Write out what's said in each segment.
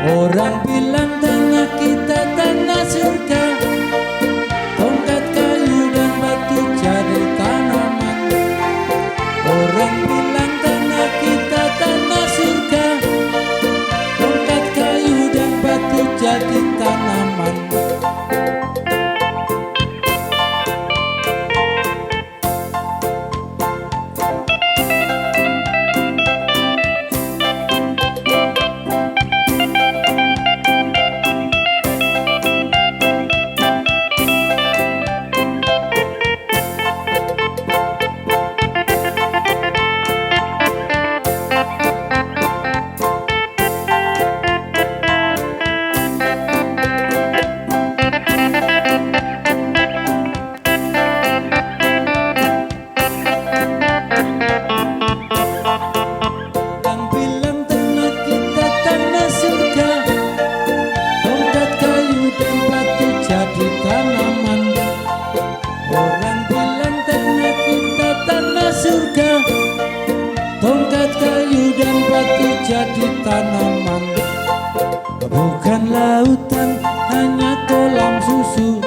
Orang bilang tanah kita tanah surga, tongkat kayu dan batu jadi tanaman. Orang bilang tanah kita tanah surga, tongkat kayu dan batu jadi tanaman. Jadi tanaman. Orang bilang tanah kita tanah surga, tongkat kayu dan batu jadi tanaman. Bukan lautan, hanya kolam susu,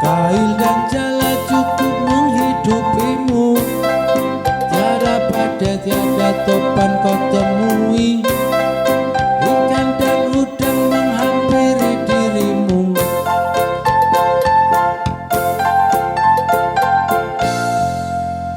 kail dan jala cukup menghidupimu. Tiada pada tiada topan kau temui.